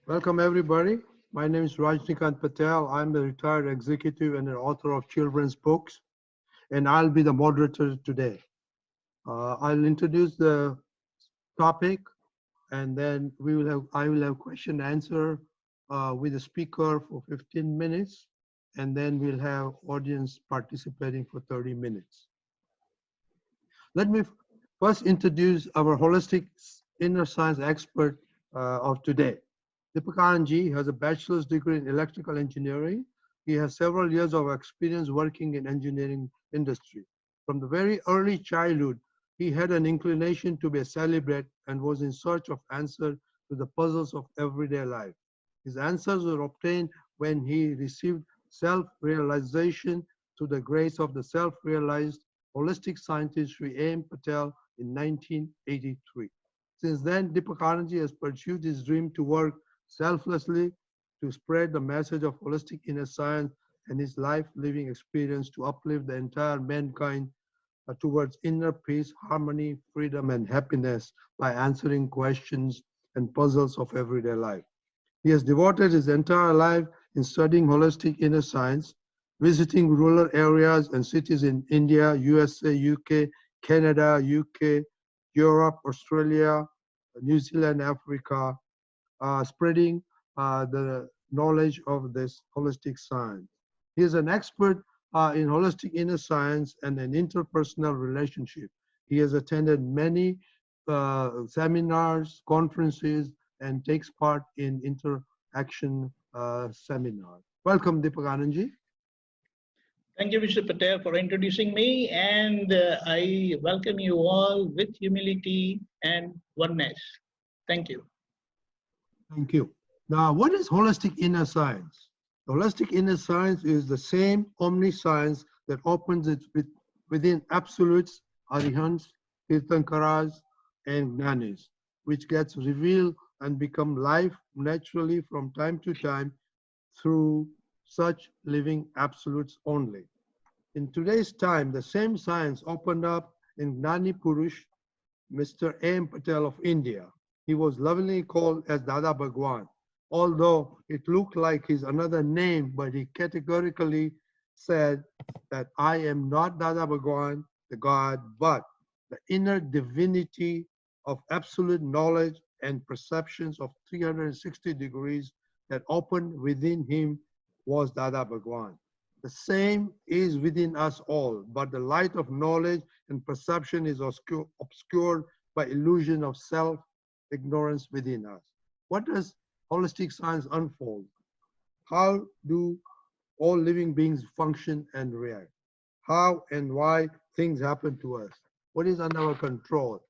Welcome everybody. My name is Rajnikant Patel. I'm a retired executive and an author of children's books, and I'll be the moderator today. I'll introduce the topic, and then I will have question and answer with the speaker for 15 minutes, and then we'll have audience participating for 30 minutes. Let me first introduce our holistic inner science expert of today. Deepakanandji has a bachelor's degree in electrical engineering. He has several years of experience working in engineering industry. From the very early childhood, he had an inclination to be a celebrate and was in search of answers to the puzzles of everyday life. His answers were obtained when he received self-realization through the grace of the self-realized holistic scientist Sri A. M. Patel in 1983. Since then, Deepakanandji has pursued his dream to work selflessly to spread the message of holistic inner science and his life-living experience to uplift the entire mankind towards inner peace, harmony, freedom, and happiness by answering questions and puzzles of everyday life. He has devoted his entire life in studying holistic inner science, visiting rural areas and cities in India, USA, UK, Canada, UK, Europe, Australia, New Zealand, Africa, spreading the knowledge of this holistic science. He is an expert in holistic inner science and an interpersonal relationship. He has attended many seminars, conferences, and takes part in interaction seminars. Welcome, Deepakanandji. Thank you, Mr. Patel, for introducing me, and I welcome you all with humility and oneness. Thank you. Thank you. Now, what is holistic inner science? The holistic inner science is the same omniscience that opens it within absolutes, arihants, tirthankaras, and gnanis, which gets revealed and become life naturally from time to time through such living absolutes only. In today's time, the same science opened up in Gnani Purush, Mr. A. M. Patel of India. He was lovingly called as Dada Bhagwan, although it looked like his another name, but he categorically said that I am not Dada Bhagwan, the God, but the inner divinity of absolute knowledge and perceptions of 360 degrees that opened within him was Dada Bhagwan. The same is within us all, but the light of knowledge and perception is obscured by illusion of self, ignorance within us. What does holistic science unfold? How do all living beings function and react? How and why things happen to us? What is under our control?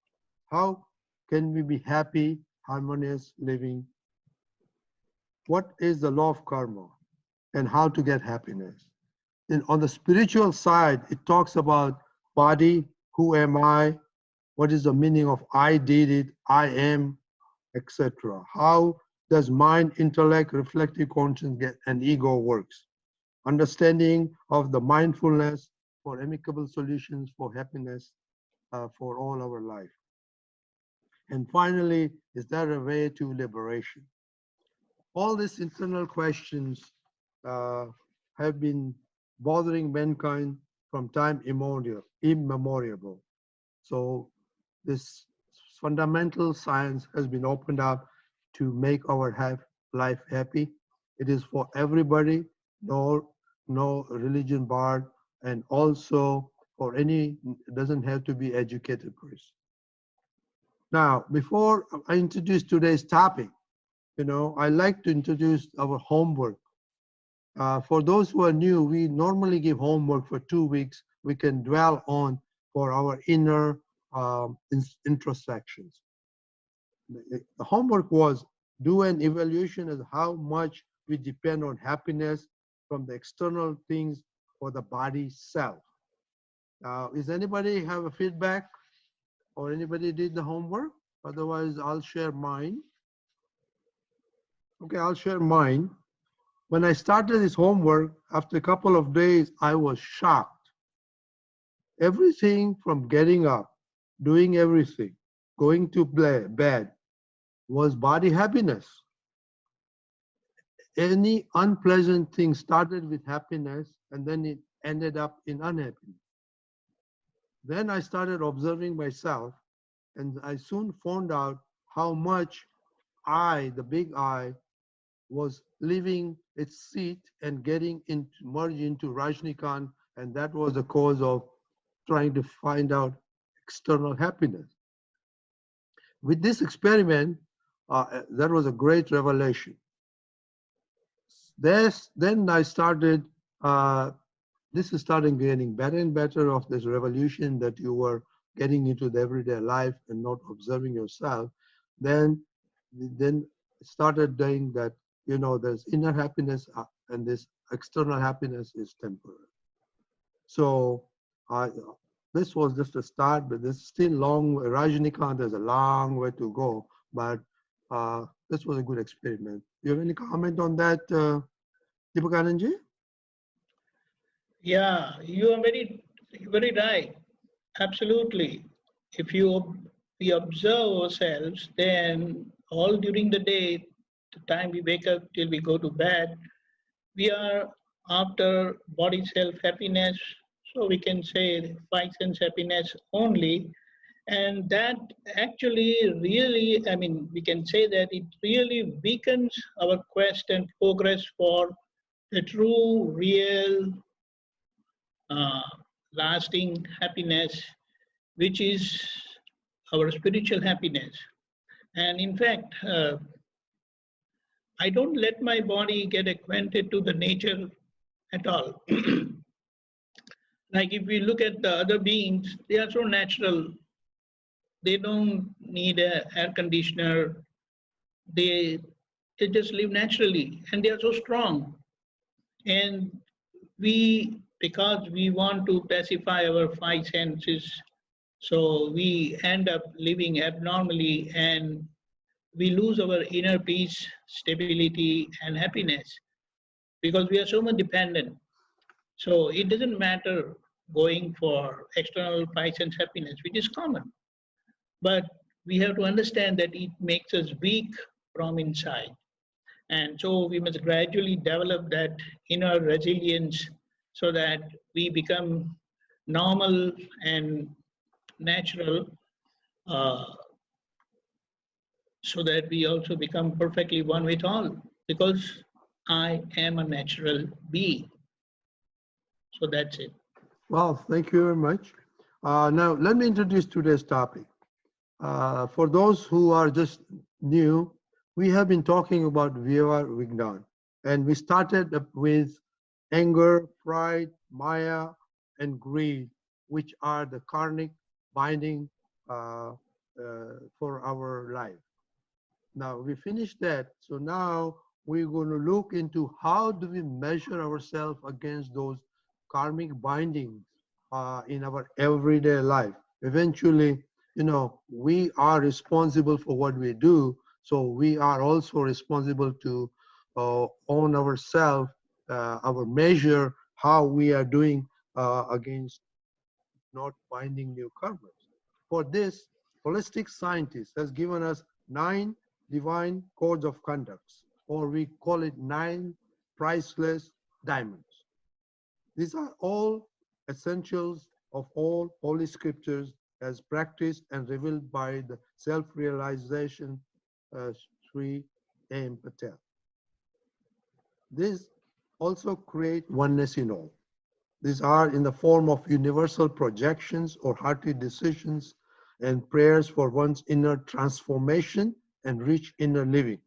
How can we be happy, harmonious living? What is the law of karma and how to get happiness? Then on the spiritual side, it talks about body, who am I? What is the meaning of I did it, I am, etc. How does mind, intellect, reflective conscience and ego works? Understanding of the mindfulness for amicable solutions for happiness for all our life. And finally, is there a way to liberation? All these internal questions have been bothering mankind from time immemorial. So this fundamental science has been opened up to make our life happy. It is for everybody, no religion barred, and also for any, doesn't have to be educated person. Now, before I introduce today's topic, I like to introduce our homework. For those who are new, we normally give homework for 2 weeks. We can dwell on for our inner introspections. The homework was do an evaluation of how much we depend on happiness from the external things for the body self. Now, is anybody have a feedback or anybody did the homework? Otherwise, I'll share mine. Okay, I'll share mine. When I started this homework, after a couple of days, I was shocked. Everything from getting up, doing everything, going to bed, was body happiness. any unpleasant thing started with happiness and then it ended up in unhappiness. Then I started observing myself, and I soon found out how much I, the big I, was leaving its seat and getting into, merged into Rajnikant, and that was the cause of trying to find out external happiness. With this experiment, that was a great revelation. Then I started, this is starting getting better and better of this revolution that you were getting into the everyday life and not observing yourself. Then started doing that, you know, there's inner happiness and this external happiness is temporary. So this was just a start, but there's still long, Rajnikant, there's a long way to go, but this was a good experiment. You have any comment on that, Deepakanandji? Yeah, you are very, very right. Absolutely. If we observe ourselves, then all during the day, the time we wake up till we go to bed, we are after body self happiness. So we can say five sense happiness only. And that actually really, I mean, we can say that it really weakens our quest and progress for the true, real, uh, lasting happiness, which is our spiritual happiness. And in fact, I don't let my body get acquainted to the nature at all. Like if we look at the other beings, they are so natural. They don't need a air conditioner. They they just live naturally, and they are so strong. And we, because we want to pacify our five senses, so we end up living abnormally, and we lose our inner peace, stability, and happiness because we are so much dependent. So it doesn't matter going for external five sense happiness, which is common. But we have to understand that it makes us weak from inside. And so we must gradually develop that inner resilience so that we become normal and natural, uh, so that we also become perfectly one with all, because I am a natural being. So that's it. Well, thank you very much. Now, let me introduce today's topic. For those who are just new, we have been talking about Vyava Vignan, and we started up with anger, pride, maya, and greed, which are the karmic binding for our life. Now, we finished that, so now we're going to look into how do we measure ourselves against those karmic bindings in our everyday life. Eventually, you know, we are responsible for what we do, so we are also responsible to own ourselves, our measure, how we are doing against not binding new karmas. For this, holistic scientist has given us 9 divine codes of conducts, or we call it 9 priceless diamonds. These are all essentials of all holy scriptures as practiced and revealed by the self-realization Sri M. Patel. These also create oneness in all. These are in the form of universal projections or hearty decisions and prayers for one's inner transformation and rich inner living.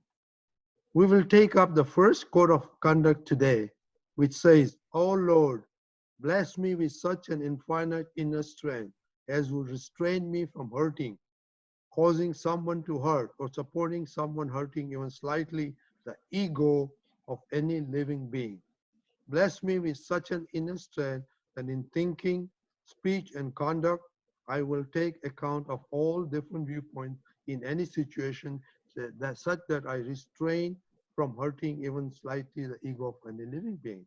We will take up the first code of conduct today, which says, "O Lord, bless me with such an infinite inner strength as would restrain me from hurting, causing someone to hurt, or supporting someone hurting even slightly the ego of any living being. Bless me with such an inner strength that in thinking, speech, and conduct, I will take account of all different viewpoints in any situation, such that I restrain from hurting even slightly the ego of any living being."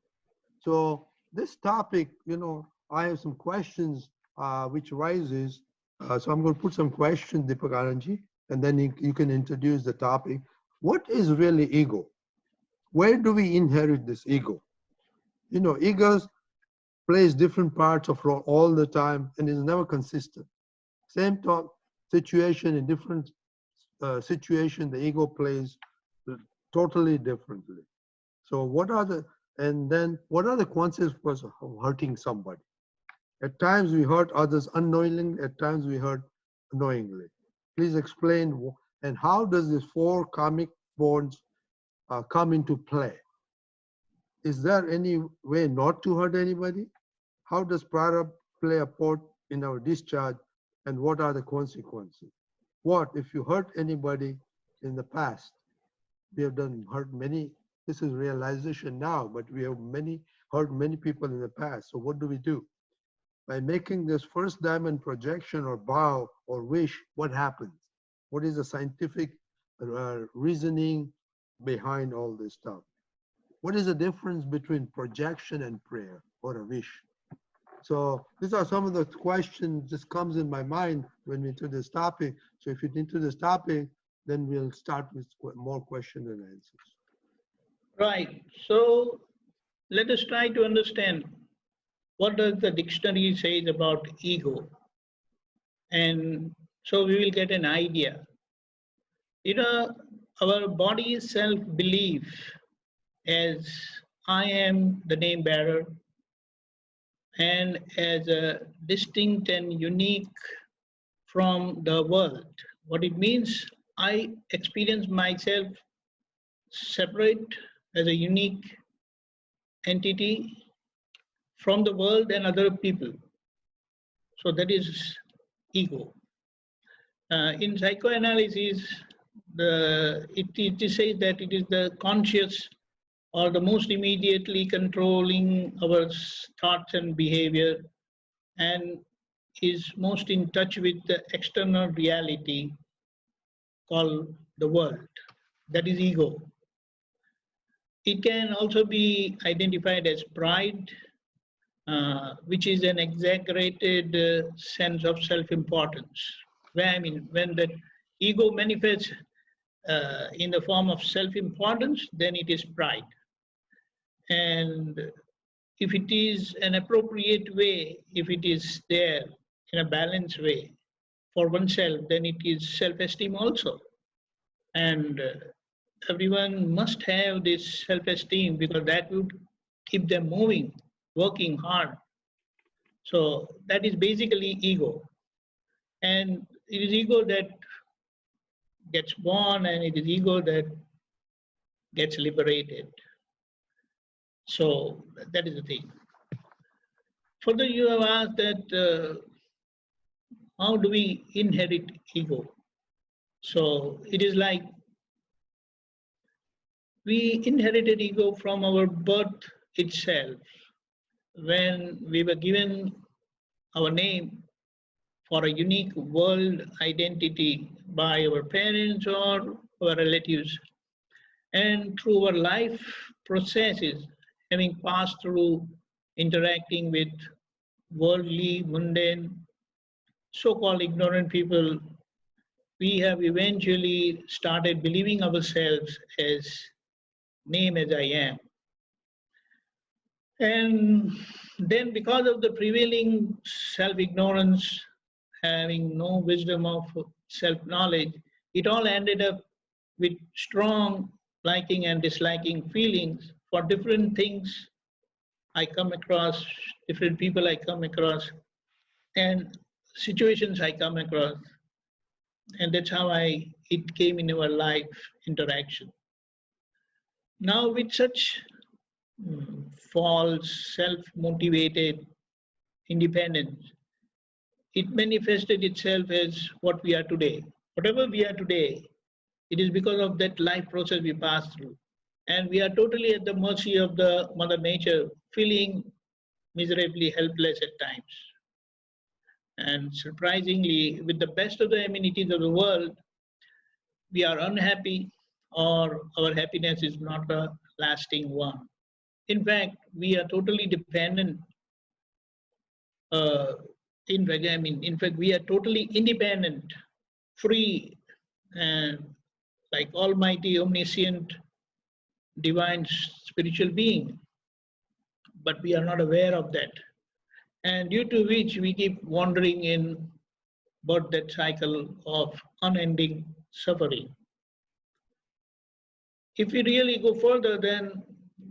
So this topic, you know, I have some questions which rises. So I'm going to put some questions, Deepakanandji, and then you can introduce the topic. What is really ego? where do we inherit this ego? You know, egos plays different parts of role all the time and is never consistent. Same situation in different situation, the ego plays totally differently. So what are the consequences of hurting somebody? At times we hurt others unknowingly, at times we hurt knowingly. Please explain, and how does these four karmic bonds come into play? Is there any way not to hurt anybody? How does prarabdha play a part in our discharge, and what are the consequences? What if you hurt anybody in the past? We have hurt many. This is realization now, but we have hurt many people in the past. So what do we do? By making this first diamond projection or vow or wish, what happens? What is the scientific reasoning behind all this stuff? What is the difference between projection and prayer or a wish? So these are some of the questions that comes in my mind when we into this topic. So if you're into this topic, then we'll start with more questions and answers. Right. So let us try to understand what does the dictionary says about ego. And so we will get an idea. You know, our body's self-belief as I am the name bearer and as a distinct and unique from the world. What it means, I experience myself separate as a unique entity from the world and other people. So that is ego. In psychoanalysis, it says that it is the conscious or the most immediately controlling our thoughts and behavior and is most in touch with the external reality called the world. That is ego. It can also be identified as pride, which is an exaggerated sense of self-importance. When the ego manifests in the form of self-importance, then it is pride. And if it is an appropriate way, if it is there in a balanced way for oneself, then it is self-esteem also. And everyone must have this self-esteem because that would keep them moving, working hard. So that is basically ego. And it is ego that gets born and it is ego that gets liberated. So that is the thing. Further, you have asked that how do we inherit ego? So it is like we inherited ego from our birth itself. When we were given our name for a unique world identity by our parents or our relatives. And through our life processes, having passed through interacting with worldly, mundane, so-called ignorant people, we have eventually started believing ourselves as name as I am. And then because of the prevailing self-ignorance, having no wisdom of self-knowledge, it all ended up with strong liking and disliking feelings for different things I come across, different people I come across, and situations I come across. And that's how it came in our life interaction. Now with such false, self-motivated independence, it manifested itself as what we are today. Whatever we are today, it is because of that life process we passed through. And we are totally at the mercy of the Mother Nature, feeling miserably helpless at times. And surprisingly, with the best of the amenities of the world, we are unhappy or our happiness is not a lasting one. In fact, we are totally dependent. In fact, we are totally independent, free, and like almighty, omniscient divine spiritual being, but we are not aware of that. And due to which we keep wandering in about that cycle of unending suffering. If we really go further, then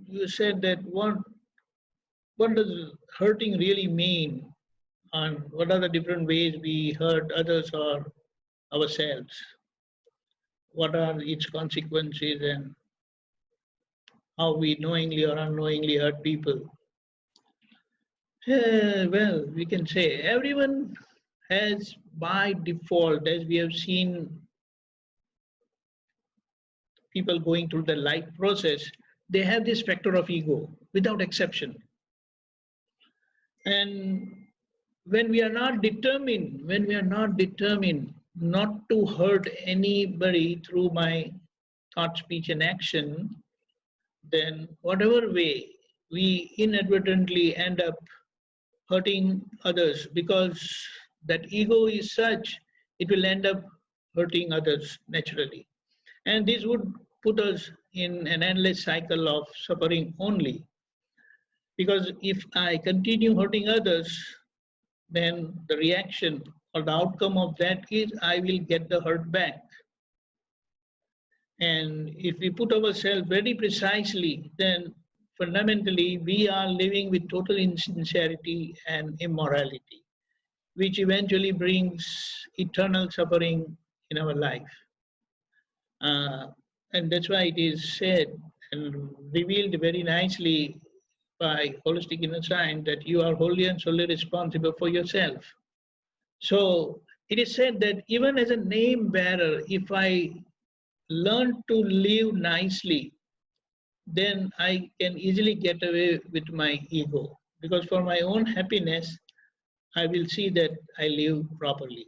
you said that what does hurting really mean? And what are the different ways we hurt others or ourselves? What are its consequences and how we knowingly or unknowingly hurt people? Well, we can say everyone has by default, as we have seen people going through the life process, they have this factor of ego without exception. And when we are not determined not to hurt anybody through my thought, speech, and action, then whatever way we inadvertently end up hurting others, because that ego is such, it will end up hurting others naturally. And this would put us in an endless cycle of suffering only. Because if I continue hurting others, then the reaction or the outcome of that is I will get the hurt back. And if we put ourselves very precisely, then fundamentally we are living with total insincerity and immorality, which eventually brings eternal suffering in our life. And that's why it is said and revealed very nicely by holistic inner science that you are wholly and solely responsible for yourself. So it is said that even as a name bearer, if I learn to live nicely, then I can easily get away with my ego. Because for my own happiness, I will see that I live properly.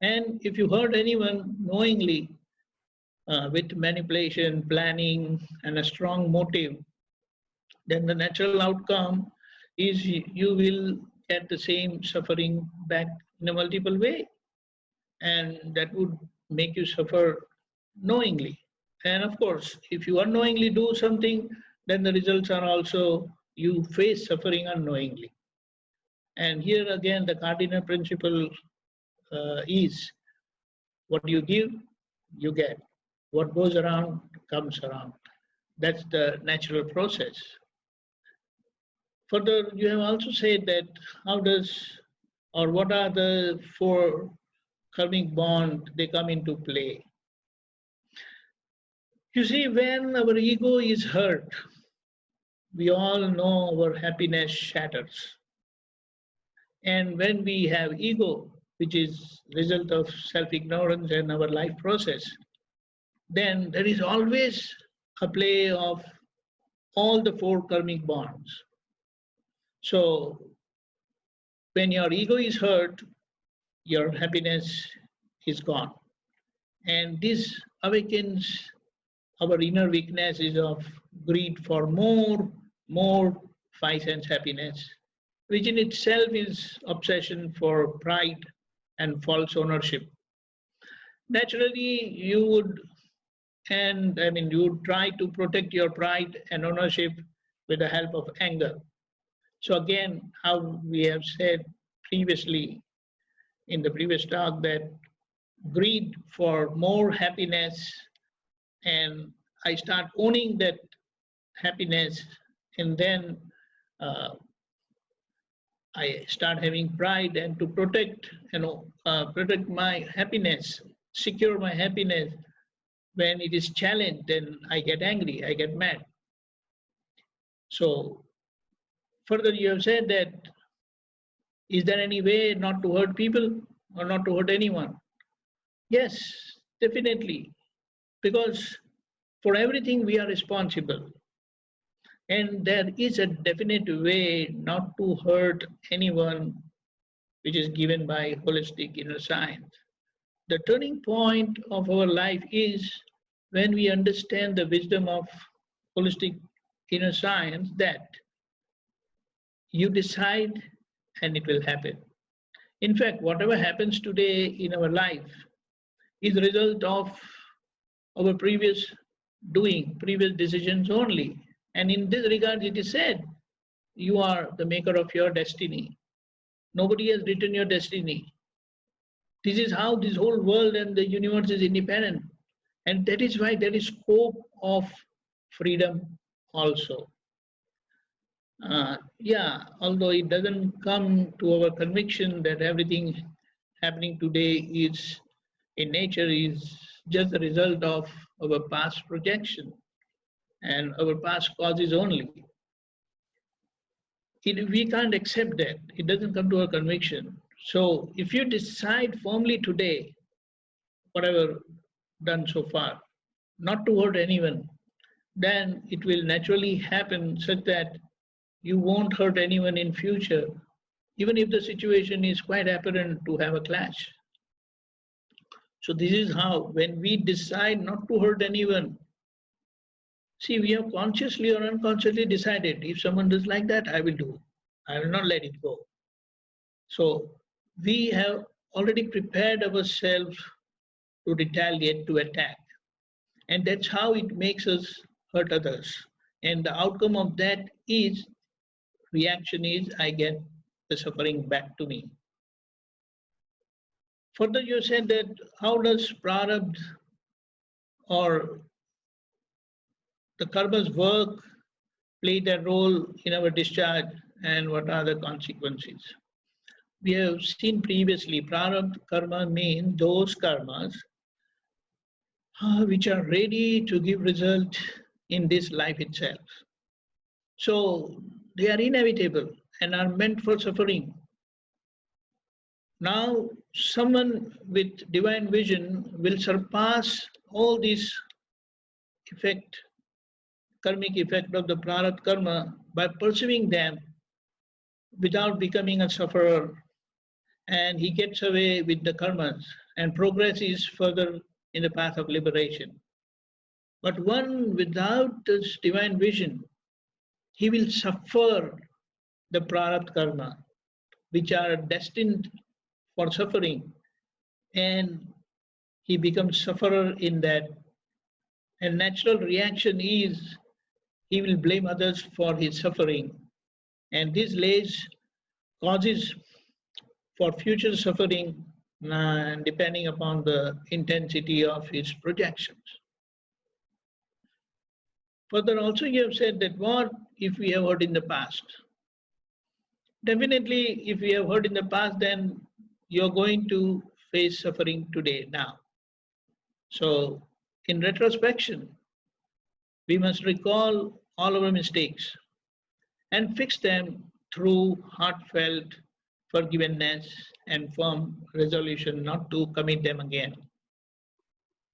And if you hurt anyone knowingly, with manipulation, planning, and a strong motive, then the natural outcome is you will get the same suffering back in a multiple way. And that would make you suffer knowingly. And of course, if you unknowingly do something, then the results are also you face suffering unknowingly. And here again, the cardinal principle is what you give, you get. What goes around comes around. That's the natural process. Further, you have also said that how does or what are the four karmic bonds they come into play. You see, when our ego is hurt, we all know our happiness shatters. And when we have ego, which is result of self-ignorance and our life process, then there is always a play of all the four karmic bonds. So when your ego is hurt, your happiness is gone. And this awakens our inner weaknesses of greed for more five sense happiness, which in itself is obsession for pride and false ownership. Naturally, you would try to protect your pride and ownership with the help of anger. So again, how we have said previously in the previous talk that greed for more happiness, and I start owning that happiness, and then I start having pride, and to protect my happiness, secure my happiness. When it is challenged, then I get angry, I get mad. So further, you have said that, is there any way not to hurt people or not to hurt anyone? Yes, definitely. Because for everything we are responsible. And there is a definite way not to hurt anyone, which is given by holistic inner science. The turning point of our life is when we understand the wisdom of holistic inner science that you decide and it will happen. In fact, whatever happens today in our life is the result of our previous doing previous decisions only. And in this regard, it is said, you are the maker of your destiny. Nobody has written your destiny. This is how this whole world and the universe is independent. And that is why there is scope of freedom also. Yeah, although it doesn't come to our conviction that everything happening today is in nature is just the result of our past projection and our past causes only. We can't accept that. It doesn't come to our conviction. So if you decide firmly today, whatever done so far, not to hurt anyone, then it will naturally happen such that you won't hurt anyone in future, even if the situation is quite apparent to have a clash. So this is how, when we decide not to hurt anyone, see, we have consciously or unconsciously decided, if someone does like that, I will do. I will not let it go. So we have already prepared ourselves to retaliate, to attack. And that's how it makes us hurt others. And the outcome of that is, reaction is, I get the suffering back to me. Further, you said that how does prarabdha or the karma's work play their role in our discharge and what are the consequences? We have seen previously, prarabdha karma means those karmas which are ready to give result in this life itself. So they are inevitable and are meant for suffering. Now, someone with divine vision will surpass all these karmic effect of the prarabdha karma by pursuing them without becoming a sufferer, and he gets away with the karmas and progresses further in the path of liberation. But one without this divine vision, he will suffer the prarabdha karma, which are destined for suffering, and he becomes sufferer in that. And natural reaction is he will blame others for his suffering, and this lays causes for future suffering depending upon the intensity of his projections. Further, also you have said that what if we have heard in the past? Definitely, if we have heard in the past, then you're going to face suffering today, now. So, in retrospection, we must recall all our mistakes and fix them through heartfelt forgiveness and firm resolution not to commit them again.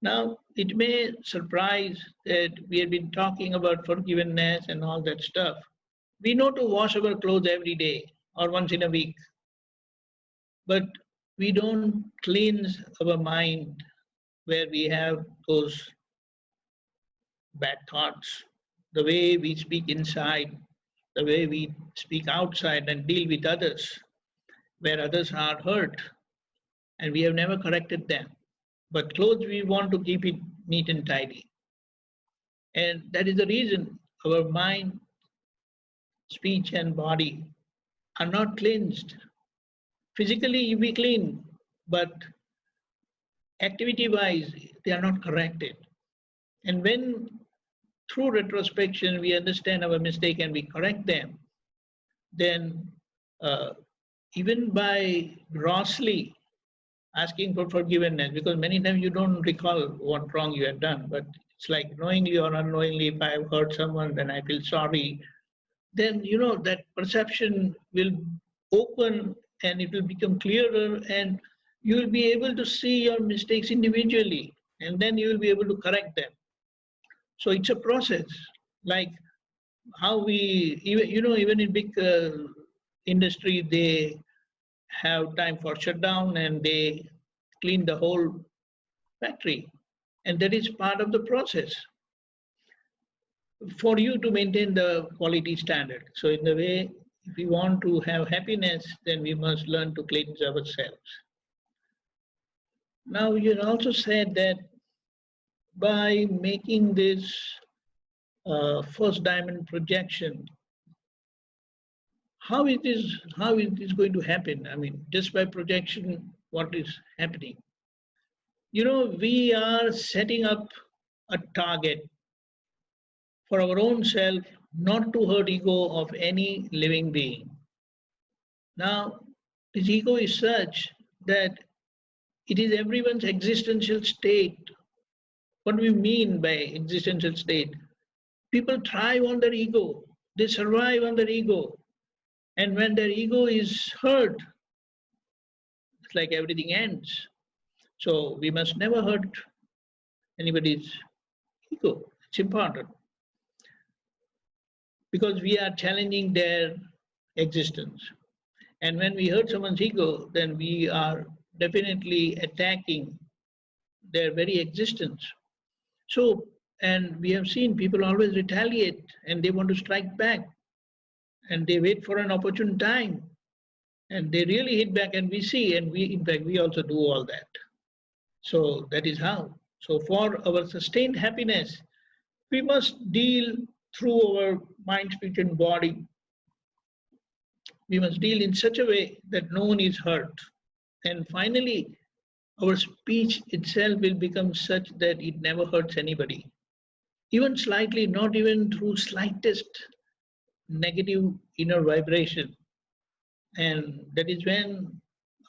Now, it may surprise that we have been talking about forgiveness and all that stuff. We know to wash our clothes every day or once in a week, but we don't cleanse our mind where we have those bad thoughts. The way we speak inside, the way we speak outside and deal with others, where others are hurt, and we have never corrected them. But clothes, we want to keep it neat and tidy. And that is the reason our mind, speech, and body are not cleansed. Physically, we clean, but activity-wise, they are not corrected. And when through retrospection we understand our mistake and we correct them, then even by grossly asking for forgiveness, because many times you don't recall what wrong you have done, but it's like knowingly or unknowingly, if I have hurt someone, then I feel sorry. Then, that perception will open and it will become clearer, and you will be able to see your mistakes individually, and then you will be able to correct them. So it's a process, like how we, even in big industry, they have time for shutdown and they clean the whole factory. And that is part of the process for you to maintain the quality standard. So in the way, if we want to have happiness, then we must learn to cleanse ourselves. Now, you also said that by making this first diamond projection, how it is going to happen? I mean, just by projection, what is happening? You know, we are setting up a target for our own self, not to hurt ego of any living being. Now, this ego is such that it is everyone's existential state. What do we mean by existential state? People thrive on their ego. They survive on their ego. And when their ego is hurt, it's like everything ends. So we must never hurt anybody's ego. It's important because we are challenging their existence. And when we hurt someone's ego, then we are definitely attacking their very existence. So, and we have seen people always retaliate and they want to strike back and they wait for an opportune time and they really hit back, and we see, and we, in fact, we also do all that. So that is how. So for our sustained happiness, we must deal through our mind, speech, and body. We must deal in such a way that no one is hurt. And finally, our speech itself will become such that it never hurts anybody. Even slightly, not even through slightest negative inner vibration. And that is when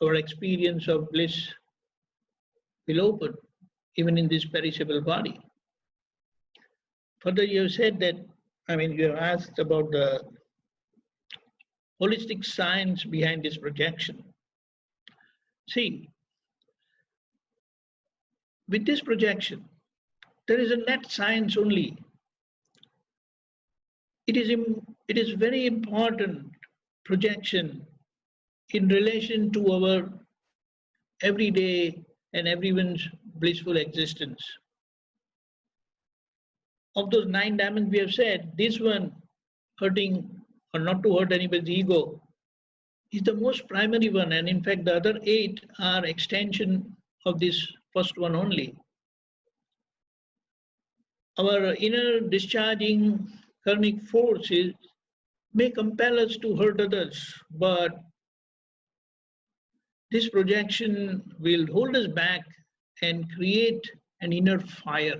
our experience of bliss will open, even in this perishable body. Further, you have said that, I mean, you have asked about the holistic science behind this projection. See, with this projection, there is a net science only. It is very important projection in relation to our everyday and everyone's blissful existence. Of those 9 diamonds we have said, this one, hurting or not to hurt anybody's ego, is the most primary one, and in fact the other 8 are extension of this first one only. Our inner discharging karmic forces may compel us to hurt others, but this projection will hold us back and create an inner fire.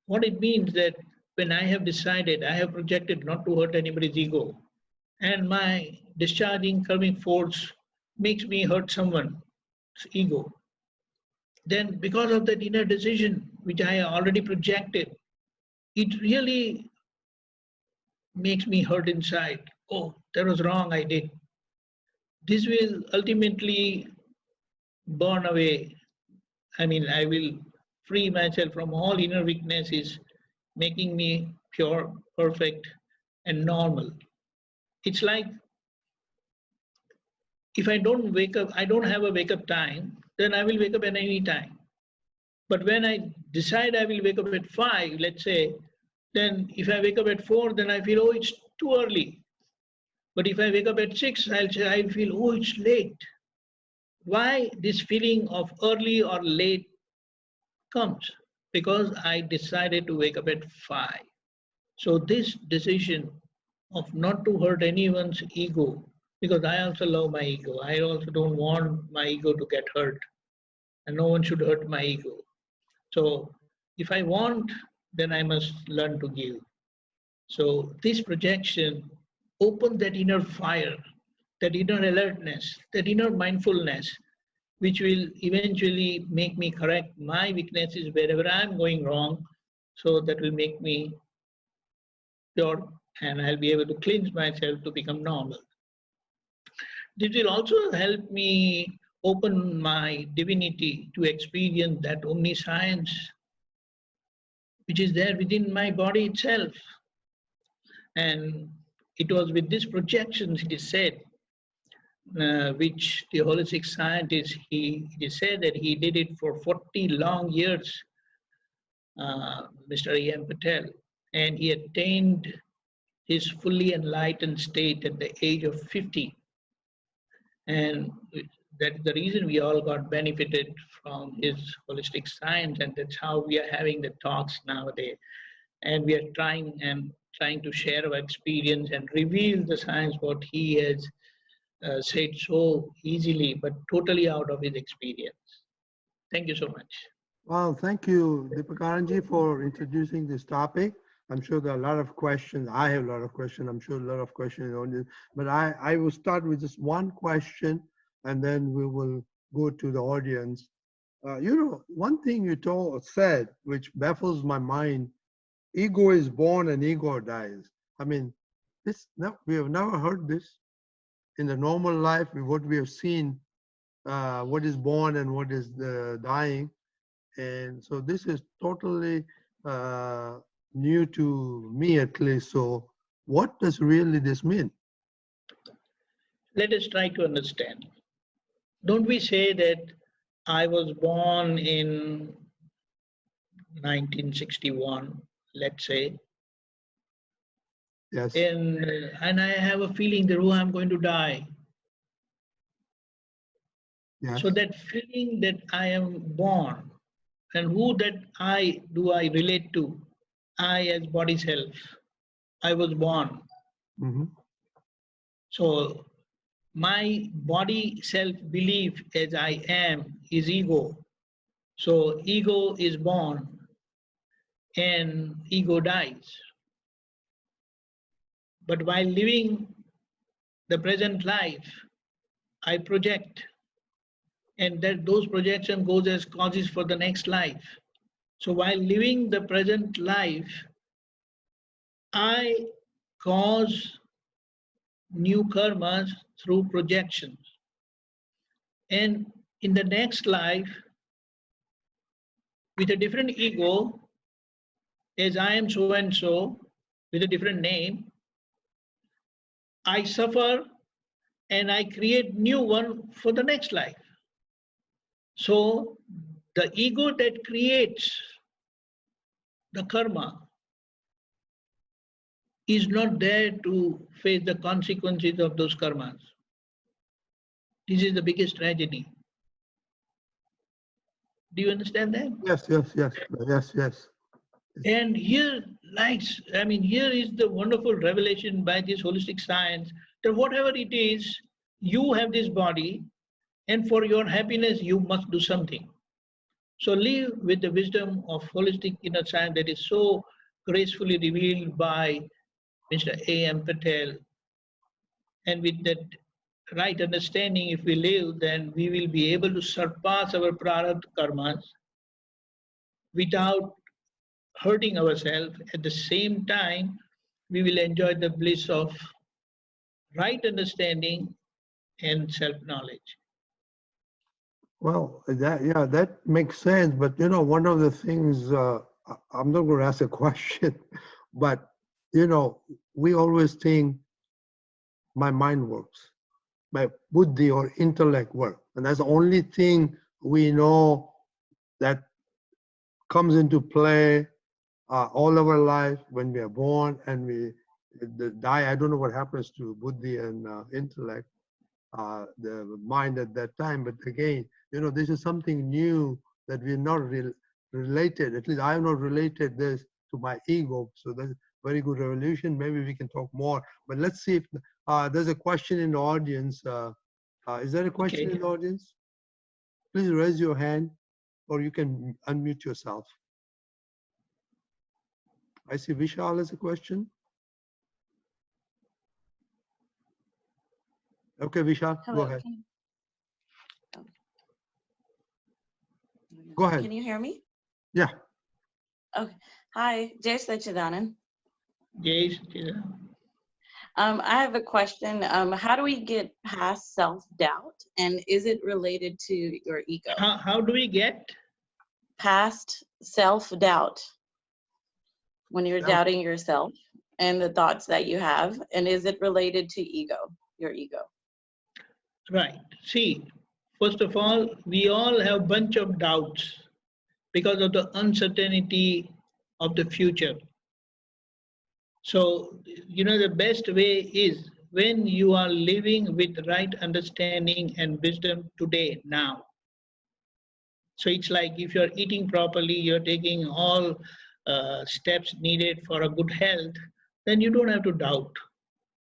What it means that when I have decided, I have projected not to hurt anybody's ego, and my discharging karmic force makes me hurt someone's ego, then because of that inner decision which I already projected, it really makes me hurt inside. Oh, that was wrong, I did. This will ultimately burn away. I mean, I will free myself from all inner weaknesses, making me pure, perfect, and normal. It's like if I don't wake up, I don't have a wake up time, then I will wake up at any time. But when I decide I will wake up at 5, let's say, then if I wake up at 4, then I feel, oh, it's too early. But if I wake up at 6, I'll feel, oh, it's late. Why this feeling of early or late comes? Because I decided to wake up at 5. So this decision of not to hurt anyone's ego, because I also love my ego. I also don't want my ego to get hurt, and no one should hurt my ego. So if I want, then I must learn to give. So this projection opens that inner fire, that inner alertness, that inner mindfulness, which will eventually make me correct my weaknesses wherever I'm going wrong. So that will make me pure, and I'll be able to cleanse myself to become normal. This will also help me open my divinity to experience that omniscience which is there within my body itself. And it was with these projections, it is said, which the holistic scientist, it is said that he did it for 40 long years, Mr. A.M. Patel, and he attained his fully enlightened state at the age of 50. And That's the reason we all got benefited from his holistic science, and that's how we are having the talks nowadays. And we are trying to share our experience and reveal the science what he has said so easily, but totally out of his experience. Thank you so much. Well, thank you, Deepakanandji, for introducing this topic. I'm sure there are a lot of questions. I have a lot of questions. I'm sure a lot of questions in the audience. But I will start with just one question, and then we will go to the audience. One thing you said, which baffles my mind, ego is born and ego dies. I mean, we have never heard this in the normal life. What we have seen, what is born and what is dying. And so this is totally new to me, at least. So what does really this mean? Let us try to understand. Don't we say that I was born in 1961, let's say, Yes. and I have a feeling that, oh, I'm going to die. Yes. So that feeling that I am born, and who that I relate to? I as body self. I was born. Mm-hmm. So my body self belief as I am is ego. So ego is born and ego dies. But while living the present life, I project, and that those projection goes as causes for the next life. So while living the present life, I cause new karmas through projections. And in the next life, with a different ego, as I am so and so, with a different name, I suffer and I create new one for the next life. So the ego that creates the karma is not there to face the consequences of those karmas. This is the biggest tragedy. Do you understand that? Yes. And here here is the wonderful revelation by this holistic science that whatever it is, you have this body, and for your happiness, you must do something. So live with the wisdom of holistic inner science that is so gracefully revealed by Mr. A.M. Patel. And with that right understanding, if we live, then we will be able to surpass our prarabdha karmas without hurting ourselves. At the same time, we will enjoy the bliss of right understanding and self-knowledge. Well, that makes sense. But one of the things, I'm not going to ask a question, but we always think my mind works, my buddhi or intellect work, and that's the only thing we know that comes into play all our life when we are born and we die. I don't know what happens to buddhi and intellect, the mind at that time. But again, this is something new that we're not related. At least I have not related this to my ego. So that's very good revolution. Maybe we can talk more. But let's see if there's a question in the audience. Is there a question in the audience? Please raise your hand, or you can unmute yourself. I see Vishal has a question. Okay, Vishal, Hello, go ahead. Go ahead. Can you hear me? Yeah. Okay. Hi, Jay Sachidanand. Yes. I have a question. How do we get past self-doubt, and is it related to your ego? How do we get? Past self-doubt, when you're doubting yourself and the thoughts that you have, and is it related to ego, your ego? Right. See, first of all, we all have a bunch of doubts because of the uncertainty of the future. So, the best way is when you are living with right understanding and wisdom today, now. So it's like if you're eating properly, you're taking all steps needed for a good health, then you don't have to doubt.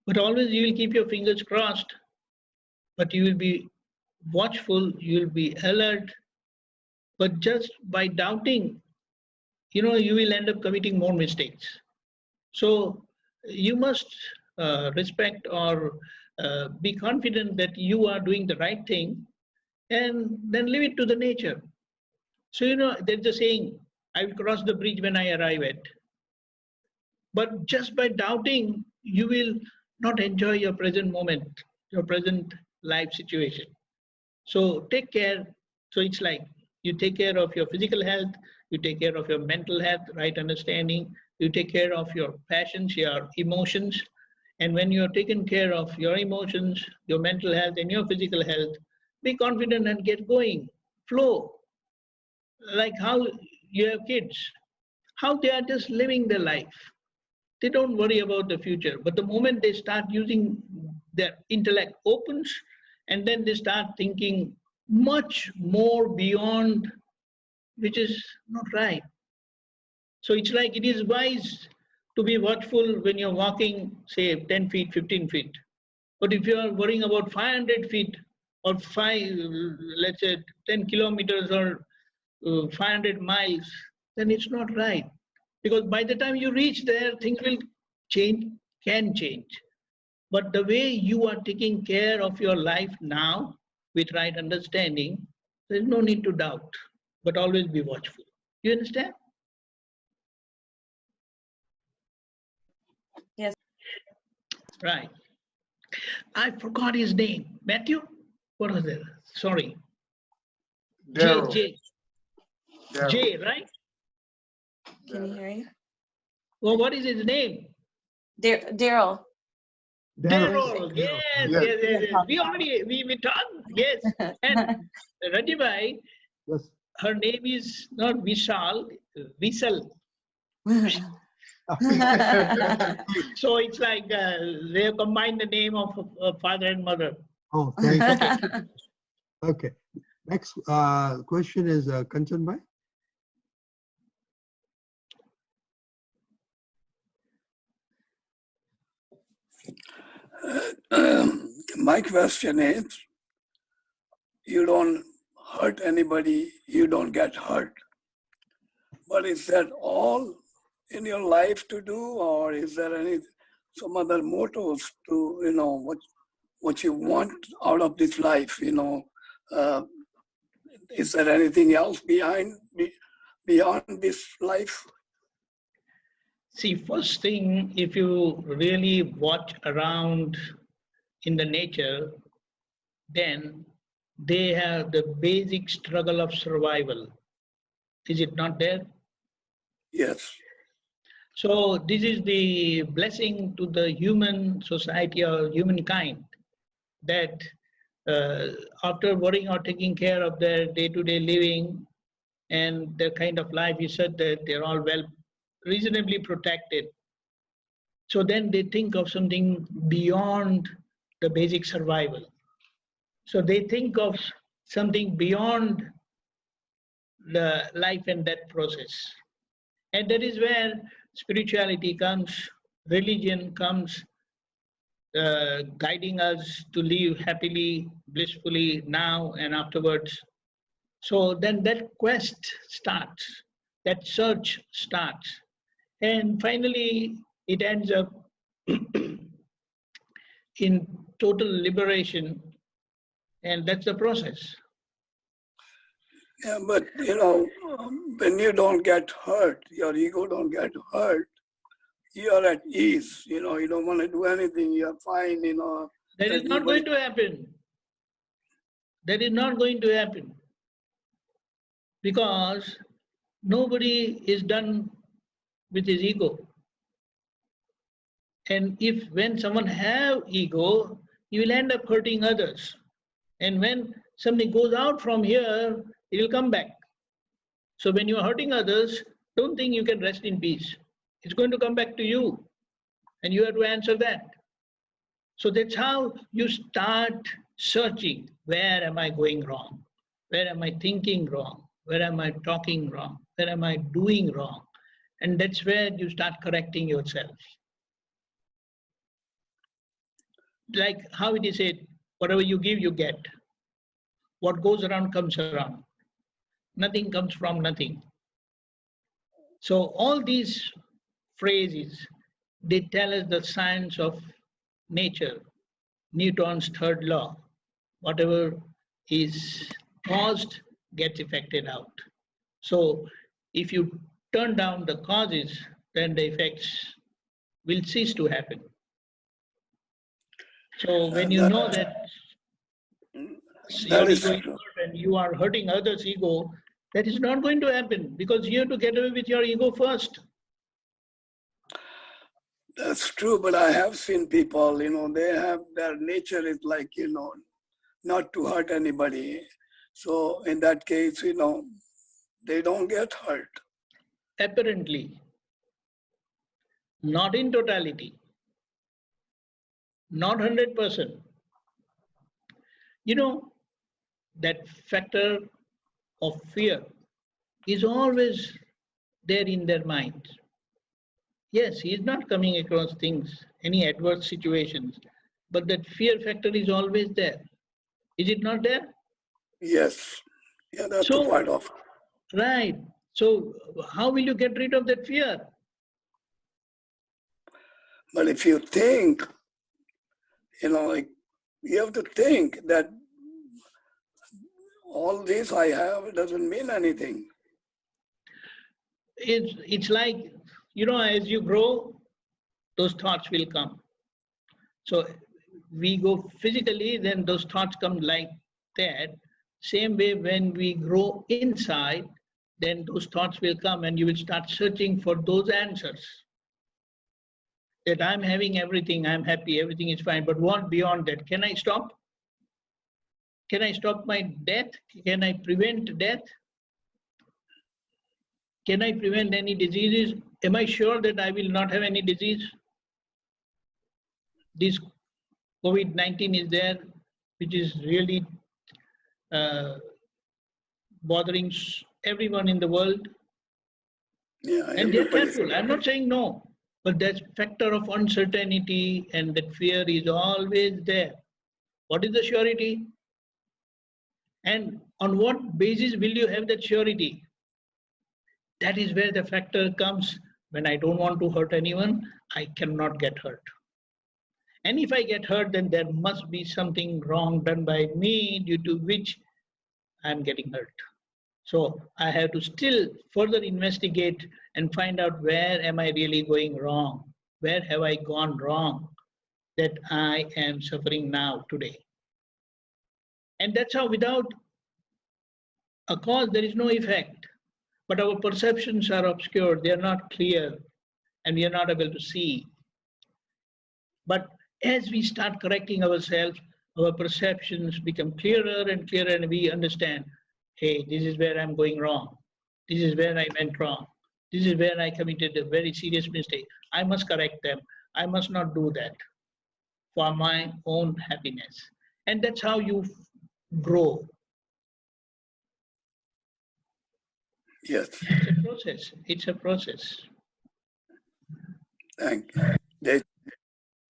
But always you will keep your fingers crossed, but you will be watchful, you will be alert. But just by doubting, you will end up committing more mistakes. So you must respect or be confident that you are doing the right thing and then leave it to the nature. So, there's a saying, I will cross the bridge when I arrive at. But just by doubting, you will not enjoy your present moment, your present life situation. So take care. So it's like you take care of your physical health, you take care of your mental health, right understanding, you take care of your passions, your emotions. And when you're taking care of your emotions, your mental health, and your physical health, be confident and get going. Flow. Like how you have kids, how they are just living their life. They don't worry about the future. But the moment they start using their intellect opens, and then they start thinking much more beyond, which is not right. So it's like it is wise to be watchful when you're walking, say, 10 feet, 15 feet. But if you are worrying about 500 feet or let's say 10 kilometers or 500 miles, then it's not right. Because by the time you reach there, things will change, can change. But the way you are taking care of your life now with right understanding, there's no need to doubt, but always be watchful. You understand? Yes. Right. I forgot his name. Matthew? What was it? Sorry. Daryl. Jay, right? Can you hear you? Well, what is his name? Daryl. Daryl. Yes. We talked. Yes. And Rajibai, Yes. her name is not Vishal, Vishal. So it's like they have combined the name of father and mother. Oh, thank you. Okay. Next question is Kanchan Bhai. My question is, you don't hurt anybody, you don't get hurt. But is that all in your life to do, or is there some other mottos to, what you want out of this life, is there anything else beyond this life? See, first thing, if you really watch around in the nature, then they have the basic struggle of survival. Is it not there? Yes. So this is the blessing to the human society or humankind, that after worrying or taking care of their day-to-day living and their kind of life, you said that they're all reasonably protected. So then they think of something beyond the basic survival. So they think of something beyond the life and death process. And that is where spirituality comes, religion comes, guiding us to live happily, blissfully now and afterwards. So then that quest starts, that search starts. And finally, it ends up in total liberation. And that's the process. Yeah, but when you don't get hurt, your ego don't get hurt, you are at ease. You don't want to do anything. You're fine. That is not going to happen. That is not going to happen. Because nobody is done with his ego. And when someone have ego, you will end up hurting others. And when something goes out from here, it will come back. So when you are hurting others, don't think you can rest in peace. It's going to come back to you. And you have to answer that. So that's how you start searching, where am I going wrong? Where am I thinking wrong? Where am I talking wrong? Where am I doing wrong? And that's where you start correcting yourself. Like how it is said, whatever you give, you get. What goes around comes around. Nothing comes from nothing. So all these phrases, they tell us the science of nature, Newton's third law. Whatever is caused gets affected out. So if you turn down the causes, then the effects will cease to happen. So when you know that your is ego is true. hurt and you are hurting others' ego, that is not going to happen because you have to get away with your ego first. That's true, but I have seen people, they have, their nature is like, not to hurt anybody. So in that case, they don't get hurt. Apparently, not in totality, not 100%. You know, that factor of fear is always there in their minds. Yes, he is not coming across things, any adverse situations, but that fear factor is always there. Is it not there? Yes. Yeah, that's a So, part of it. right. So, how will you get rid of that fear? But if you think, like you have to think that all this I have doesn't mean anything. It's like, as you grow, those thoughts will come. So we go physically, then those thoughts come like that. Same way, when we grow inside, then those thoughts will come and you will start searching for those answers. That I'm having everything, I'm happy, everything is fine, but what beyond that? Can I stop? Can I stop my death? Can I prevent death? Can I prevent any diseases? Am I sure that I will not have any disease? This COVID-19 is there, which is really bothering everyone in the world. Yeah, And they're everybody's careful. I'm not saying no, but that factor of uncertainty and that fear is always there. What is the surety? And on what basis will you have that surety? That is where the factor comes. When I don't want to hurt anyone, I cannot get hurt. And if I get hurt, then there must be something wrong done by me due to which I'm getting hurt. So I have to still further investigate and find out where am I really going wrong? Where have I gone wrong that I am suffering now today? And that's how without a cause, there is no effect. But our perceptions are obscured, they are not clear, and we are not able to see. But as we start correcting ourselves, our perceptions become clearer and clearer, and we understand, hey, this is where I'm going wrong. This is where I went wrong. This is where I committed a very serious mistake. I must correct them. I must not do that for my own happiness. And that's how you grow. Yes. It's a process. It's a process. Thank you.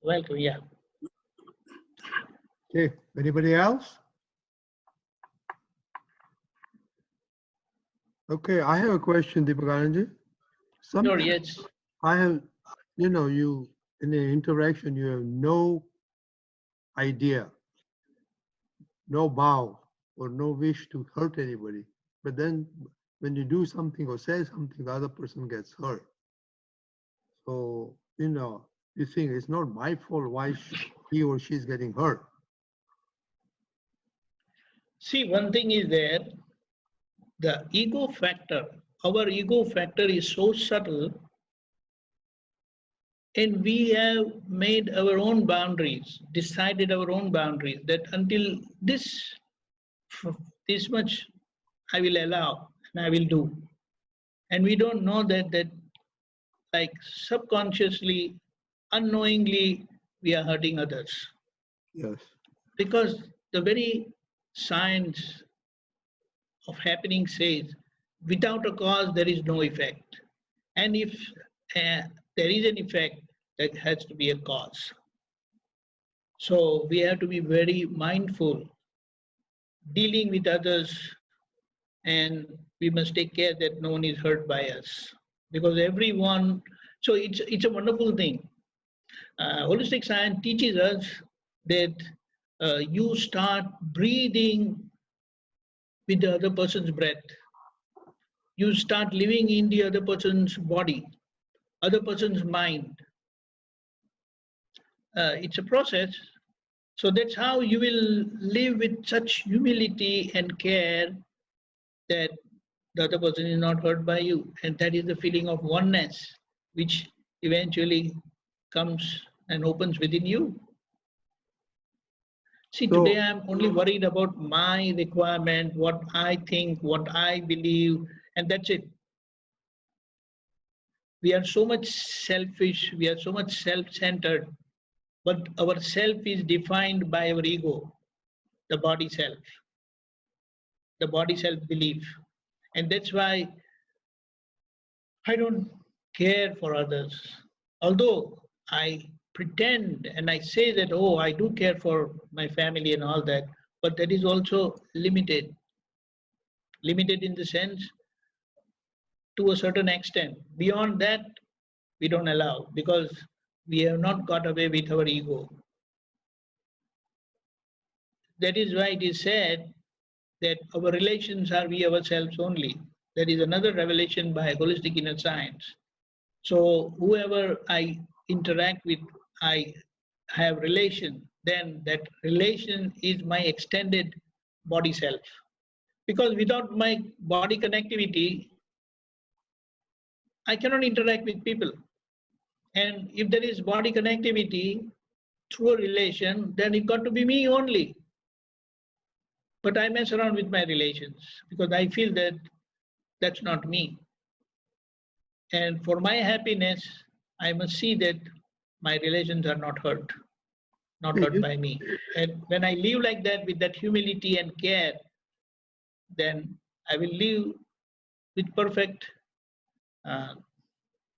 Welcome, yeah. Okay, anybody else? Okay, I have a question, Deepakanandji. Sure, yes. I have, you in the interaction, you have no idea, no vow, or no wish to hurt anybody. But then when you do something or say something, the other person gets hurt. So, you think it's not my fault why he or she is getting hurt. See, one thing is there, the ego factor, our ego factor is so subtle, and we have made our own boundaries, decided our own boundaries, that until this much I will allow and I will do. And we don't know that like subconsciously, unknowingly, we are hurting others. Yes. Because the very science of happening says, without a cause, there is no effect. And if there is an effect, there has to be a cause. So we have to be very mindful dealing with others, and we must take care that no one is hurt by us. Because everyone, so it's a wonderful thing. Holistic science teaches us that you start breathing with the other person's breath. You start living in the other person's body, other person's mind. It's a process. So that's how you will live with such humility and care that the other person is not hurt by you. And that is the feeling of oneness, which eventually comes and opens within you. See, So, today I'm only worried about my requirement, what I think, what I believe, and that's it. We are so much selfish, we are so much self-centered, but our self is defined by our ego, the body self belief. And that's why I don't care for others. Although I pretend and I say that, oh, I do care for my family and all that, but that is also limited. Limited in the sense to a certain extent. Beyond that, we don't allow because we have not got away with our ego. That is why it is said that our relations are we ourselves only. That is another revelation by holistic inner science. So whoever I interact with, I have relation, then that relation is my extended body self. Because without my body connectivity, I cannot interact with people. And if there is body connectivity through a relation, then it got to be me only. But I mess around with my relations because I feel that that's not me. And for my happiness, I must see that my relations are not hurt by me. And when I live like that with that humility and care, then I will live with perfect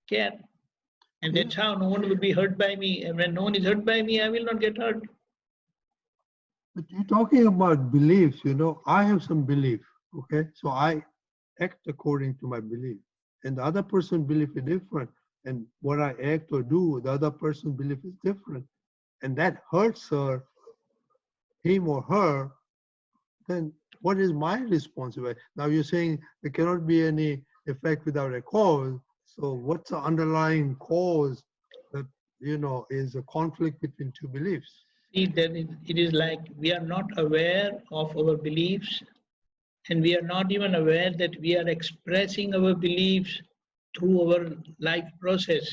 care. And that's how no one will be hurt by me. And when no one is hurt by me, I will not get hurt. but you're talking about beliefs, you know, I have some belief, okay? So I act according to my belief. And the other person's belief is different. And what I act or do, the other person's belief is different. And that hurts him or her, then what is my responsibility? Now you're saying there cannot be any effect without a cause. So what's the underlying cause that, you know, is a conflict between two beliefs? See, then it is like we are not aware of our beliefs, and we are not even aware that we are expressing our beliefs through our life process.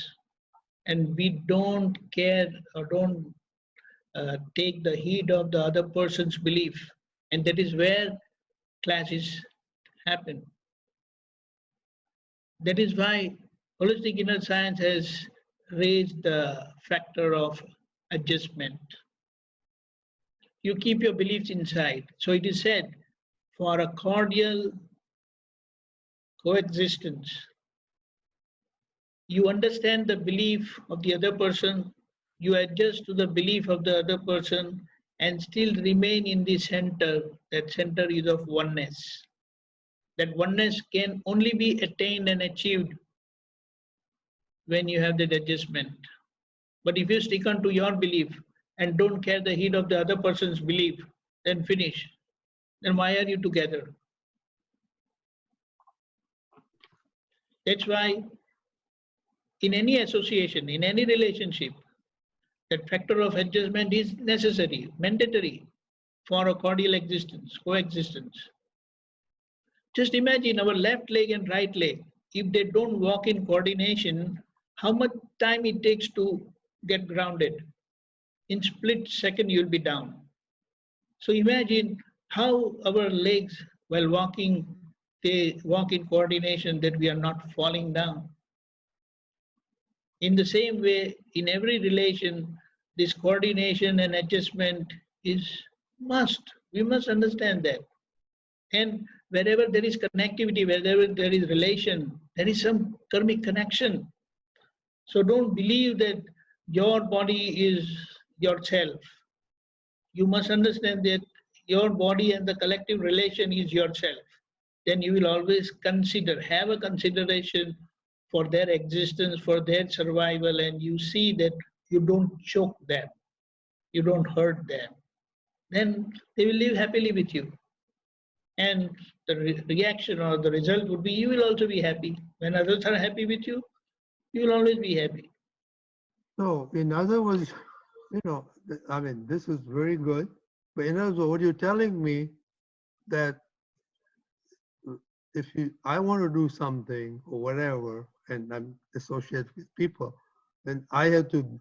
And we don't care or don't take the heed of the other person's belief. And that is where clashes happen. That is why holistic inner science has raised the factor of adjustment. You keep your beliefs inside. So it is said, for a cordial coexistence, you understand the belief of the other person, you adjust to the belief of the other person, and still remain in the center. That center is of oneness. That oneness can only be attained and achieved when you have that adjustment. But if you stick on to your belief and don't care the heed of the other person's belief, then finish. Then why are you together? That's why in any association, in any relationship, that factor of adjustment is necessary, mandatory for a cordial existence, coexistence. Just imagine our left leg and right leg. If they don't walk in coordination, how much time it takes to get grounded? In split second, you'll be down. So imagine how our legs, while walking, they walk in coordination, that we are not falling down. In the same way, in every relation, this coordination and adjustment is must. We must understand that. And wherever there is connectivity, wherever there is relation, there is some karmic connection. So don't believe that your body is yourself. You must understand that your body and the collective relation is yourself. Then you will always have a consideration for their existence, for their survival, and you see that you don't choke them, you don't hurt them. Then they will live happily with you. And the reaction or the result would be you will also be happy. When others are happy with you, you will always be happy. So, in other words, I mean, this is very good. But in other words, what you're telling me that if I want to do something or whatever, and I'm associated with people, then I have to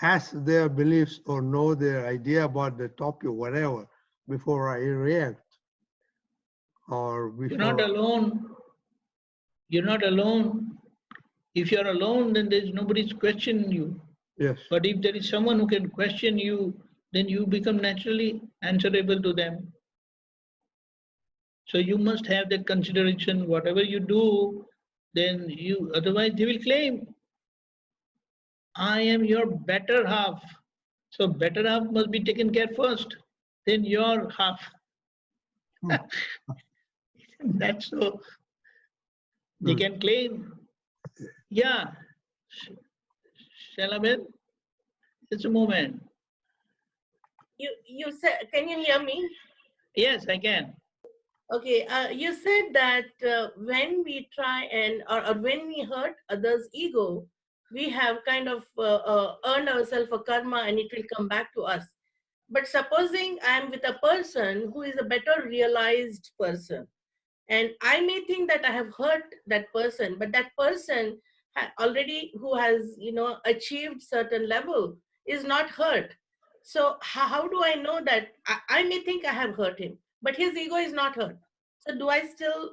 ask their beliefs or know their idea about the topic or whatever before I react. Or before. You're not alone. You're not alone. If you're alone, then there's nobody's questioning you. Yes. But if there is someone who can question you, then you become naturally answerable to them. So you must have that consideration. Whatever you do, then otherwise they will claim, I am your better half. So better half must be taken care first, then your half. That's so. They can claim, yeah, Shalabel, just a moment. You said, can you hear me? Yes, I can. Okay, you said that when we try or when we hurt others' ego, we have kind of earned ourselves a karma and it will come back to us. But supposing I'm with a person who is a better realized person, and I may think that I have hurt that person, but that person already who has, achieved certain level is not hurt. So how do I know that I may think I have hurt him, but his ego is not hurt? So do I still,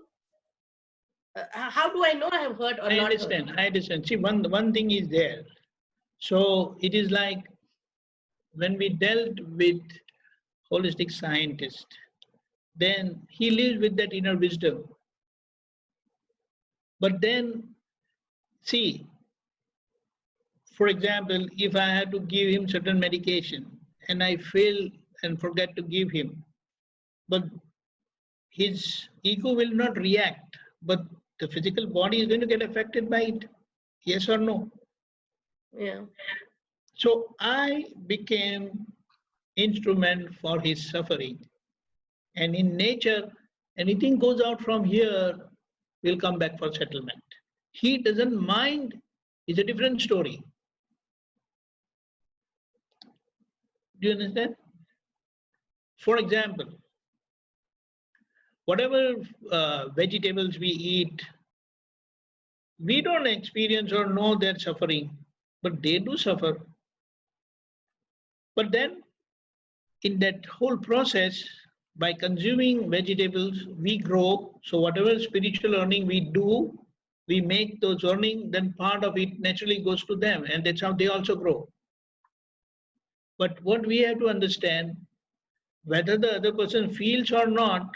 how do I know I have hurt or not hurt? I understand. See, one thing is there. So it is like when we dealt with holistic scientist, then he lives with that inner wisdom. But then, see, for example, if I had to give him certain medication and I fail and forget to give him, but his ego will not react, but the physical body is going to get affected by it. Yes or no? Yeah. So I became instrument for his suffering. And in nature, anything goes out from here will come back for settlement. He doesn't mind, it's a different story. Do you understand? For example, whatever vegetables we eat, we don't experience or know their suffering, but they do suffer. But then, in that whole process, by consuming vegetables, we grow. So whatever spiritual earning we do, we make those earning, then part of it naturally goes to them, and that's how they also grow. But what we have to understand, whether the other person feels or not,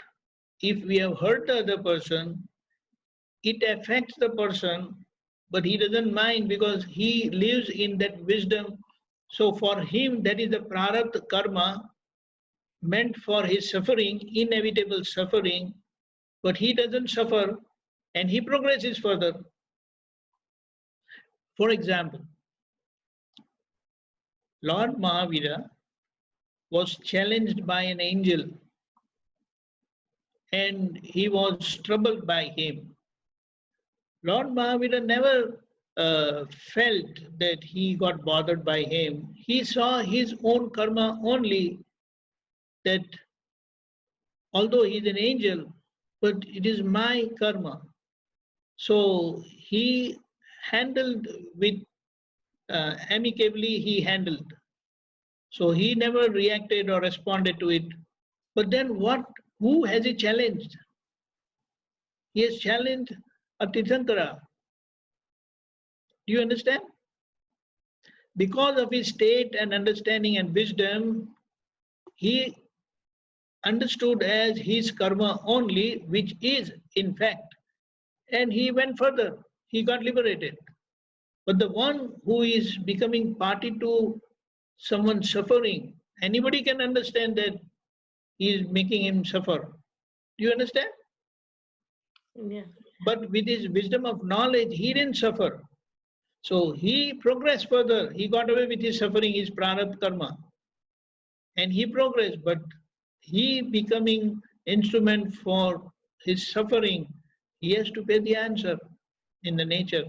if we have hurt the other person, it affects the person, but he doesn't mind because he lives in that wisdom. So for him, that is the prarabdha karma meant for his suffering, inevitable suffering, but he doesn't suffer and he progresses further. For example, Lord Mahavira was challenged by an angel and he was troubled by him. Lord Mahavira never felt that he got bothered by him. He saw his own karma only, that although he is an angel, but it is my karma. So he handled with amicably, he handled. So he never reacted or responded to it. But then who has he challenged? He has challenged a Tirthankara. Do you understand? Because of his state and understanding and wisdom, he understood as his karma only, which is in fact. And he went further. He got liberated. But the one who is becoming party to someone suffering, anybody can understand that he is making him suffer. Do you understand? Yeah. But with his wisdom of knowledge, he didn't suffer. So he progressed further. He got away with his suffering, his prarabdha karma. And he progressed, but he becoming instrument for his suffering, he has to pay the answer in the nature.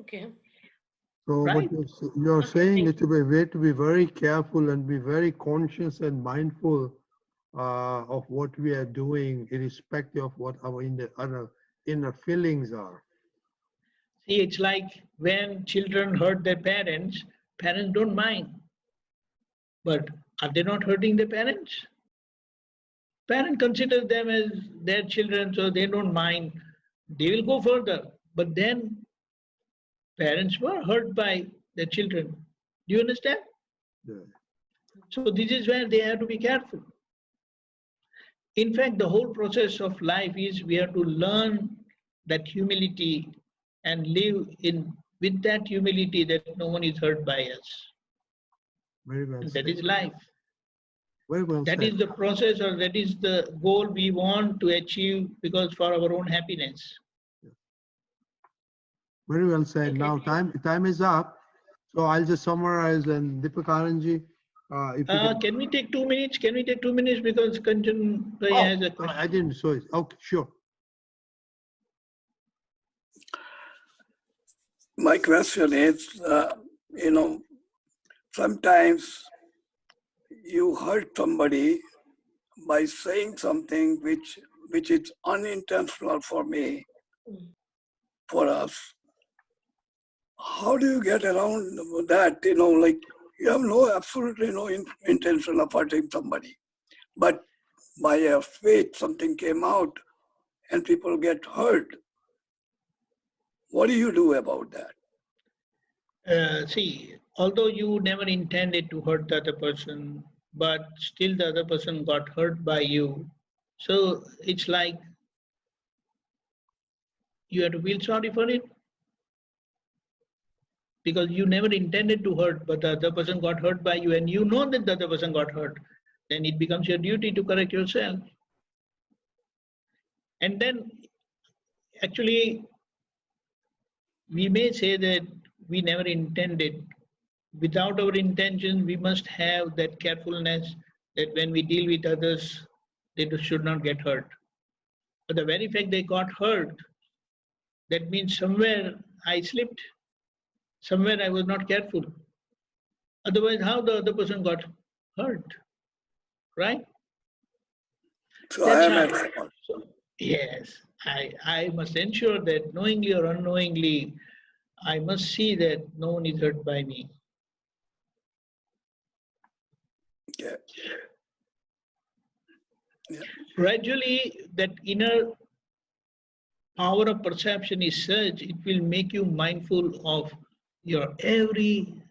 Okay. So Right. what you're Okay, saying thank is we have to be very careful and be very conscious and mindful of what we are doing, irrespective of what our inner feelings are. See, it's like when children hurt their parents, parents don't mind. But are they not hurting their parents? Parents consider them as their children, so they don't mind. They will go further. But then parents were hurt by their children. Do you understand? Yeah. So this is where they have to be careful. In fact, the whole process of life is we have to learn that humility and live in with that humility that no one is hurt by us. Very well And said. that is life. Very well That said. is the process, or that is the goal we want to achieve, because for our own happiness. Very well said. Okay. Now time is up. So I'll just summarize, and Deepakanandji, if you can. Can we take 2 minutes? Can we take 2 minutes, because Kanchan Bhai Oh, has a question. I didn't. So okay, sure. My question is, sometimes you hurt somebody by saying something which is unintentional for me, for us. How do you get around that? Like you have absolutely no intention of hurting somebody, but by a faith something came out and people get hurt. What do you do about that? See, although you never intended to hurt the other person, but still the other person got hurt by you. So it's like you have to feel sorry for it, because you never intended to hurt, but the other person got hurt by you, and you know that the other person got hurt. Then it becomes your duty to correct yourself. And then actually, we may say that we never intended. Without our intention, we must have that carefulness that when we deal with others, they should not get hurt. But the very fact they got hurt, that means somewhere I slipped, somewhere I was not careful. Otherwise, how the other person got hurt, right? So That's I am how. at fault. So, yes, I must ensure that knowingly or unknowingly, I must see that no one is hurt by me. Yeah. Yeah. Gradually, that inner power of perception is such, it will make you mindful of your every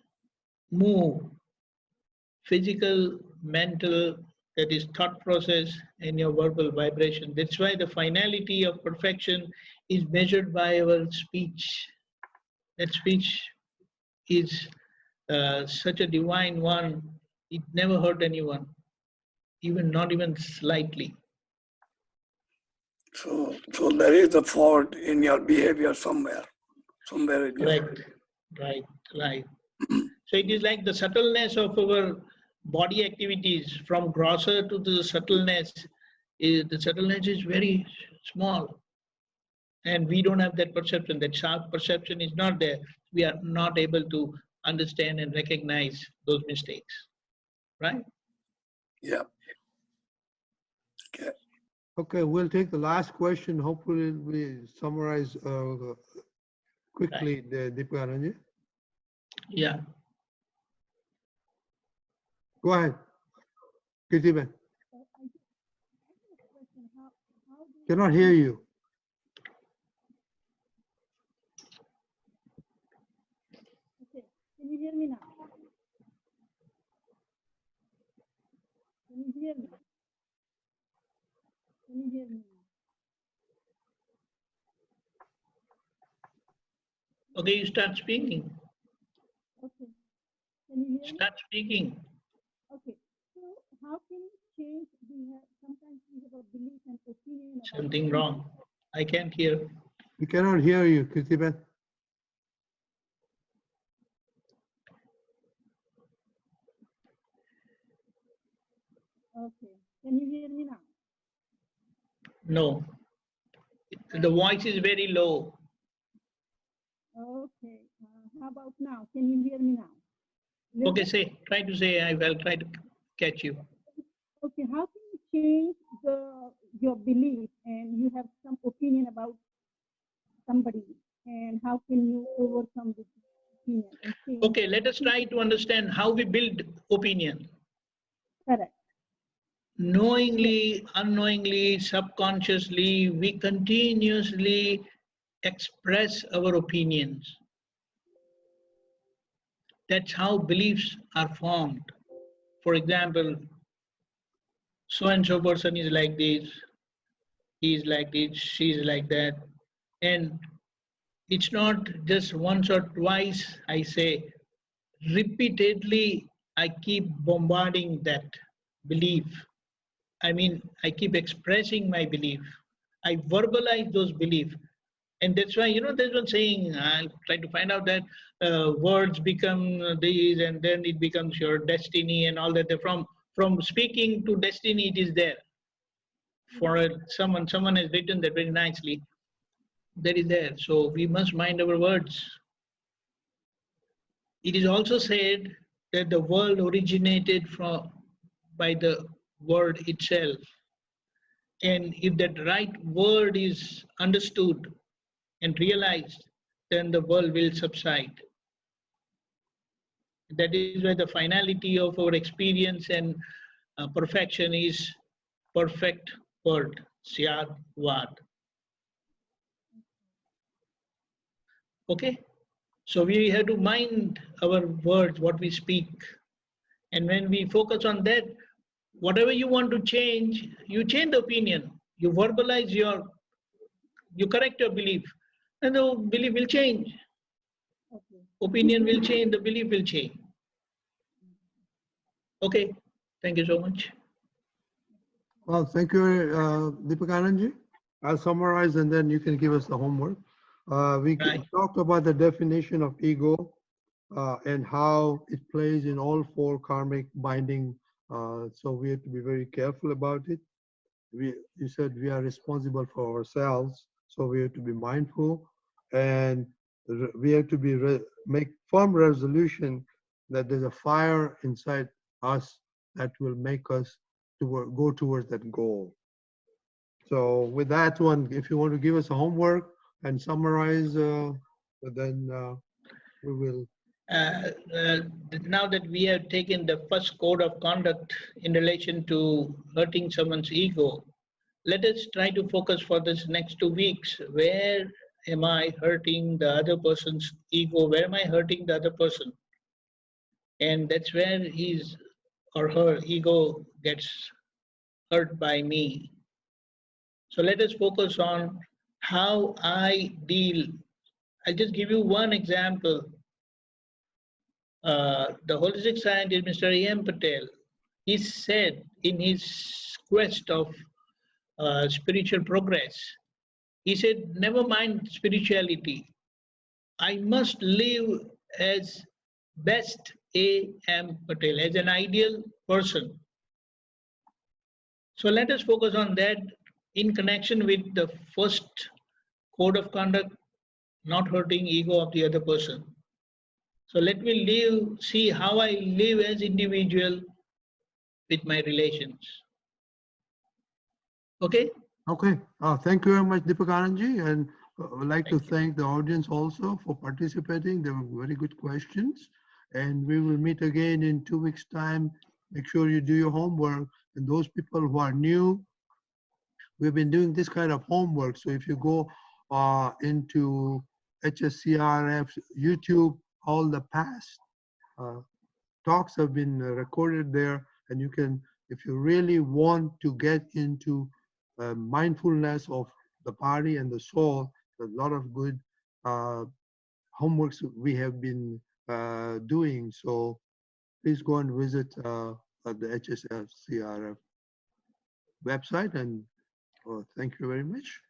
move, physical, mental, that is thought process, and your verbal vibration. That's why the finality of perfection is measured by our speech. That speech is such a divine one, it never hurt anyone, not even slightly. So there is a fault in your behavior somewhere in your. Right. So it is like the subtleness of our body activities, from grosser to the subtleness. The subtleness is very small, and we don't have that perception. That sharp perception is not there. We are not able to understand and recognize those mistakes, right? Yeah. Okay. Okay, we'll take the last question. Hopefully, we summarize quickly, Deepakanandji. Yeah. Go ahead, Kirtiben. Cannot hear you. me now? Can you hear me? Can you hear me now? Okay, you start speaking. Okay. Can you hear me? Start speaking. Okay. So how can you change? Sometimes we have a belief and opinion about Something wrong. I can't hear. We cannot hear you, Kirtiben. Okay. Can you hear me now? No. The voice is very low. Okay. How about now? Can you hear me now? Okay, say. Try to say. I will try to catch you. Okay. How can you change your belief and you have some opinion about somebody, and how can you overcome this opinion and change? Okay, let us try to understand how we build opinion. Correct. Knowingly, unknowingly, subconsciously, we continuously express our opinions. That's how beliefs are formed. For example, so and so person is like this, he is like this, she is like that. And it's not just once or twice, I say, repeatedly, I keep bombarding that belief. I mean, I keep expressing my belief. I verbalize those beliefs. And that's why, there's one saying, I try to find out that words become these and then it becomes your destiny and all that. From speaking to destiny, it is there. For someone has written that very nicely. That is there. So we must mind our words. It is also said that the world originated by the word itself. And if that right word is understood and realized, then the world will subside. That is why the finality of our experience and perfection is perfect word, Syad Vad. Okay? So we have to mind our words, what we speak. And when we focus on that, whatever you want to change, you change the opinion. You verbalize you correct your belief, and the belief will change. Okay. Opinion will change, the belief will change. Okay, thank you so much. Well, thank you, Deepakanandji. I'll summarize and then you can give us the homework. We Right. talked about the definition of ego and how it plays in all four karmic binding. So we have to be very careful about it. You said we are responsible for ourselves, so we have to be mindful, and we have to make firm resolution that there's a fire inside us that will make us go towards that goal. So with that one, if you want to give us a homework and summarize, then we will. Now that we have taken the first code of conduct in relation to hurting someone's ego, let us try to focus for this next 2 weeks. Where am I hurting the other person's ego? Where am I hurting the other person? And that's where his or her ego gets hurt by me. So let us focus on how I deal. I'll just give you one example. The holistic scientist, Mr. A.M. Patel, he said in his quest of spiritual progress, he said, never mind spirituality. I must live as best A.M. Patel, as an ideal person. So let us focus on that in connection with the first code of conduct, not hurting ego of the other person. So let me see how I live as individual with my relations. Okay? Okay. Thank you very much, Deepakanandji, and I would like to thank the audience also for participating. They were very good questions, and we will meet again in 2 weeks' time. Make sure you do your homework. And those people who are new, we've been doing this kind of homework. So if you go into HSCRF YouTube, all the past talks have been recorded there, and you can, if you really want to get into mindfulness of the body and the soul, a lot of good homeworks we have been doing. So please go and visit the HSCRF website, and thank you very much.